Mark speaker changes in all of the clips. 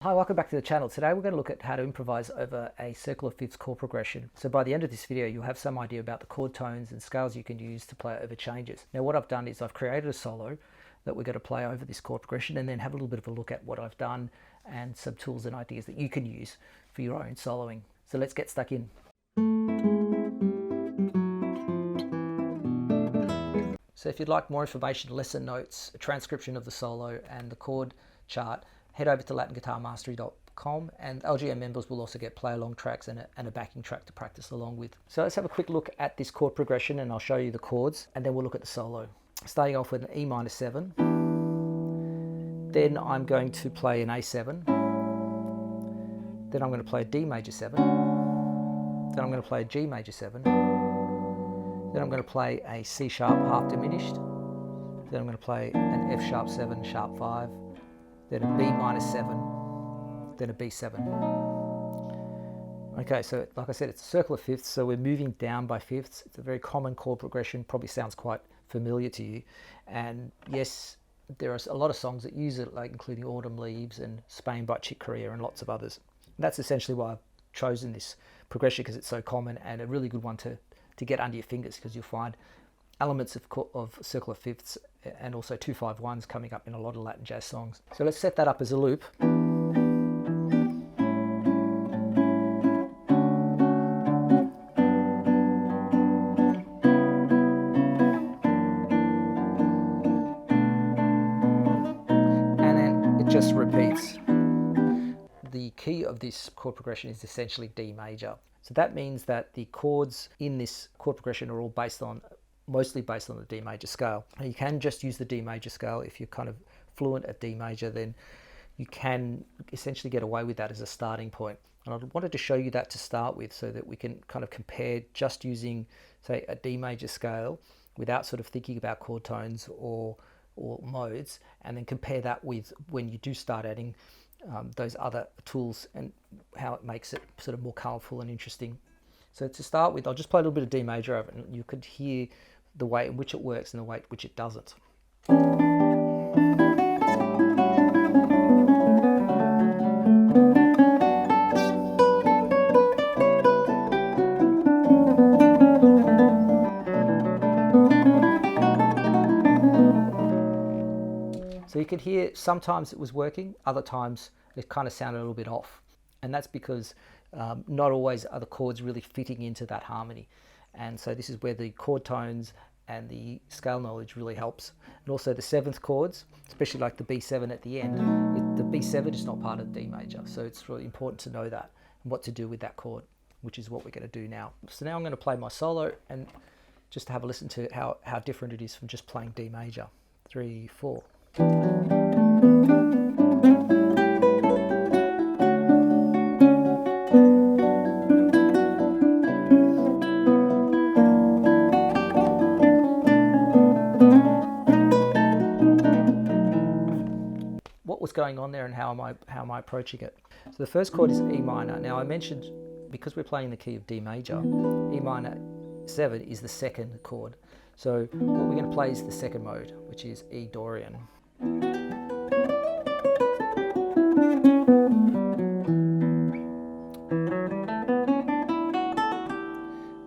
Speaker 1: Hi, welcome back to the channel. Today we're going to look at how to improvise over a circle of fifths chord progression. So by the end of this video you'll have some idea about the chord tones and scales you can use to play over changes. Now what I've done is I've created a solo that we're going to play over this chord progression and then have a little bit of a look at what I've done and some tools and ideas that you can use for your own soloing. So let's get stuck in. So if you'd like more information, lesson notes, a transcription of the solo and the chord chart, head over to latinguitarmastery.com, and LGM members will also get play along tracks and a backing track to practice along with. So let's have a quick look at this chord progression and I'll show you the chords and then we'll look at the solo. Starting off with an E minor 7, then I'm going to play an A7, then I'm going to play a D major 7, then I'm going to play a G major 7, then I'm going to play a C sharp half diminished, then I'm going to play an F sharp 7 sharp 5, then a B minor 7, then a B7. Okay, so like I said, it's a circle of fifths, so we're moving down by fifths. It's a very common chord progression, probably sounds quite familiar to you. And yes, there are a lot of songs that use it, like including Autumn Leaves and Spain by Chick Corea and lots of others. And that's essentially why I've chosen this progression, because it's so common and a really good one to get under your fingers, because you'll find elements of circle of fifths and also 2-5-1s coming up in a lot of Latin jazz songs. So let's set that up as a loop. And then it just repeats. The key of this chord progression is essentially D major. So that means that the chords in this chord progression are all mostly based on the D major scale. Now you can just use the D major scale. If you're kind of fluent at D major, then you can essentially get away with that as a starting point. And I wanted to show you that to start with so that we can kind of compare just using, say, a D major scale without sort of thinking about chord tones or modes, and then compare that with when you do start adding those other tools and how it makes it sort of more colourful and interesting. So to start with, I'll just play a little bit of D major over it, and you could hear the way in which it works and the way in which it doesn't. So you could hear sometimes it was working, other times it kind of sounded a little bit off. And that's because not always are the chords really fitting into that harmony. And so this is where the chord tones and the scale knowledge really helps. And also the seventh chords, especially like the B7 at the end, the B7 is not part of D major. So it's really important to know that and what to do with that chord, which is what we're going to do now. So now I'm going to play my solo and just to have a listen to how different it is from just playing D major. 3, 4. What was going on there and how am I approaching it? So the first chord is E minor. Now I mentioned, because we're playing the key of D major, E minor 7 is the second chord. So what we're going to play is the second mode, which is E Dorian.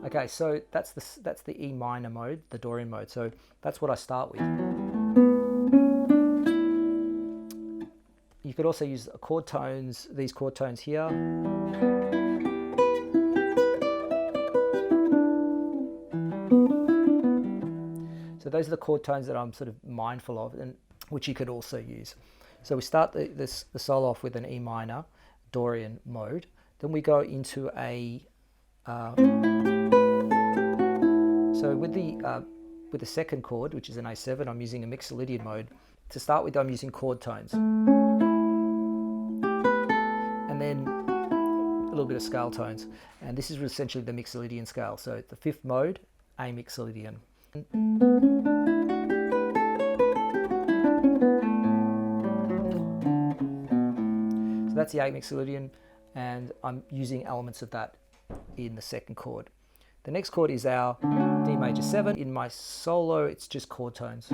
Speaker 1: Okay, so that's the E minor mode, the Dorian mode. So that's what I start with. You could also use chord tones, these chord tones here. So those are the chord tones that I'm sort of mindful of, and which you could also use. So we start the solo off with an E minor Dorian mode. Then we go into a so with the second chord, which is an A7, I'm using a Mixolydian mode. To start with, I'm using chord tones, and then a little bit of scale tones. And this is essentially the Mixolydian scale. So the fifth mode, A Mixolydian. So that's the A Mixolydian, and I'm using elements of that in the second chord. The next chord is our D major 7. In my solo, it's just chord tones.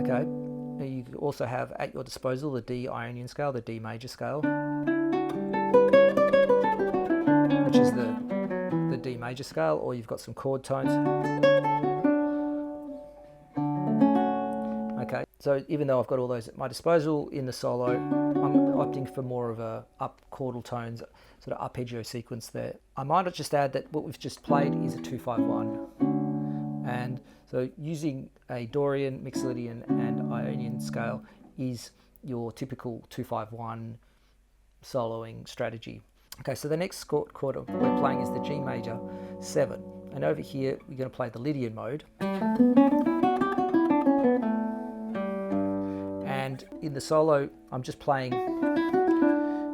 Speaker 1: Okay, you also have at your disposal the D Ionian scale, the D major scale, which is the D major scale, or you've got some chord tones. Okay, so even though I've got all those at my disposal in the solo, I'm opting for more of a up chordal tones, sort of arpeggio sequence there. I might just add that what we've just played is a 2-5-1, and so using a Dorian, Mixolydian and Ionian scale is your typical 2-5-1 soloing strategy. Okay, so the next chord we're playing is the G major 7, and over here we're going to play the Lydian mode. And in the solo, I'm just playing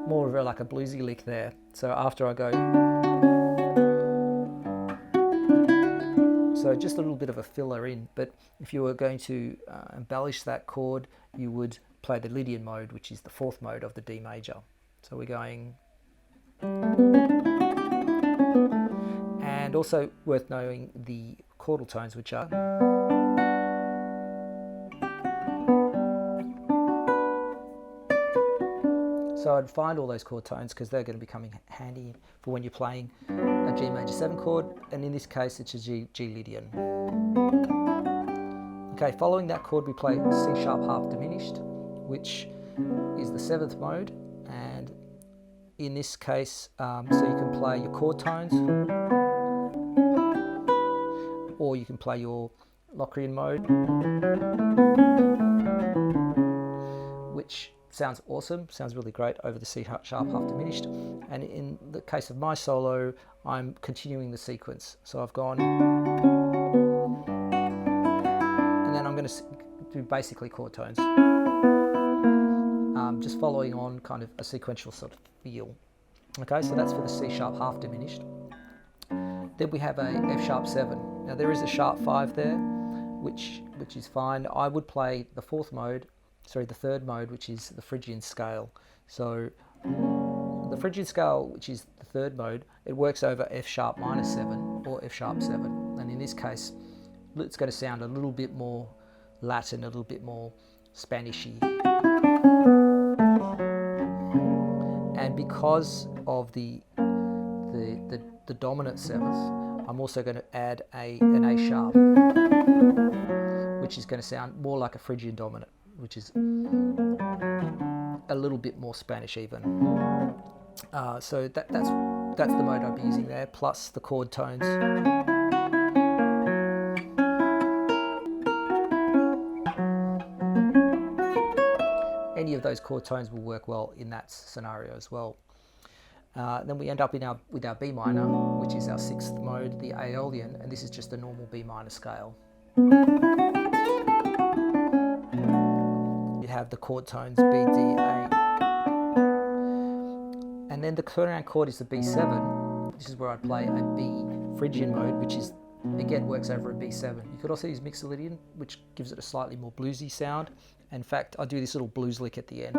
Speaker 1: more of like a bluesy lick there. So after I go, so just a little bit of a filler in, but if you were going to embellish that chord, you would play the Lydian mode, which is the 4th mode of the D major. So we're going, and also worth knowing the chordal tones, which are, so I'd find all those chord tones because they're going to be coming handy for when you're playing a G major 7 chord, and in this case it's a G Lydian. Okay, following that chord we play C sharp half diminished, which is the 7th mode, and in this case, so you can play your chord tones, or you can play your Locrian mode, which sounds awesome, sounds really great over the C sharp half diminished. And in the case of my solo, I'm continuing the sequence. So I've gone, and then I'm going to do basically chord tones, just following on kind of a sequential sort of feel. Okay, so that's for the C sharp half diminished. Then we have a F sharp 7. Now there is a sharp 5 there, which is fine. I would play the 4th mode, sorry, the 3rd mode, which is the Phrygian scale. So the Phrygian scale, which is the 3rd mode, it works over F sharp minus 7 or F sharp 7. And in this case, it's going to sound a little bit more Latin, a little bit more Spanishy. And because of the dominant 7th, I'm also going to add an A sharp, which is going to sound more like a Phrygian dominant, which is a little bit more Spanish even. So that's the mode I'll be using there, plus the chord tones. Any of those chord tones will work well in that scenario as well. Then we end up with our B minor, which is our 6th mode, the Aeolian, and this is just a normal B minor scale. You have the chord tones B, D, A, and then the turnaround chord is the B7. This is where I'd play a B Phrygian mode, which is again works over a B7. You could also use Mixolydian, which gives it a slightly more bluesy sound. In fact, I do this little blues lick at the end,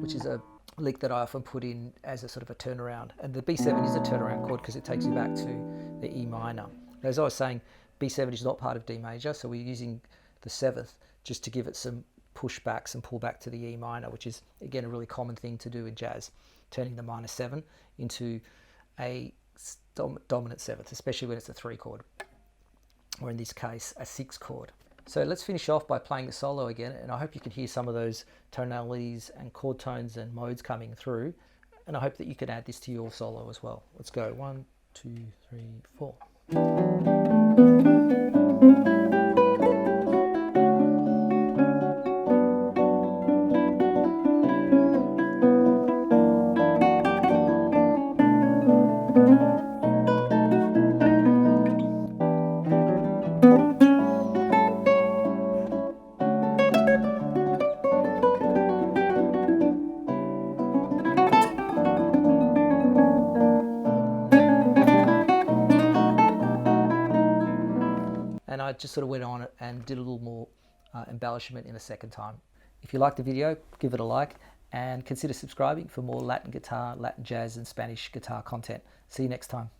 Speaker 1: which is a lick that I often put in as a sort of a turnaround. And the B7 is a turnaround chord because it takes you back to the E minor. As I was saying, B7 is not part of D major, so we're using the 7th just to give it some pushbacks and pull back to the E minor, which is again a really common thing to do in jazz, turning the minor 7 into a dominant 7th, especially when it's a 3 chord, or in this case a 6 chord. So let's finish off by playing the solo again, and I hope you can hear some of those tonalities and chord tones and modes coming through, and I hope that you can add this to your solo as well. Let's go, 1, 2, 3, 4. And I just sort of went on and did a little more embellishment in the second time. If you liked the video, give it a like and consider subscribing for more Latin guitar, Latin jazz and Spanish guitar content. See you next time.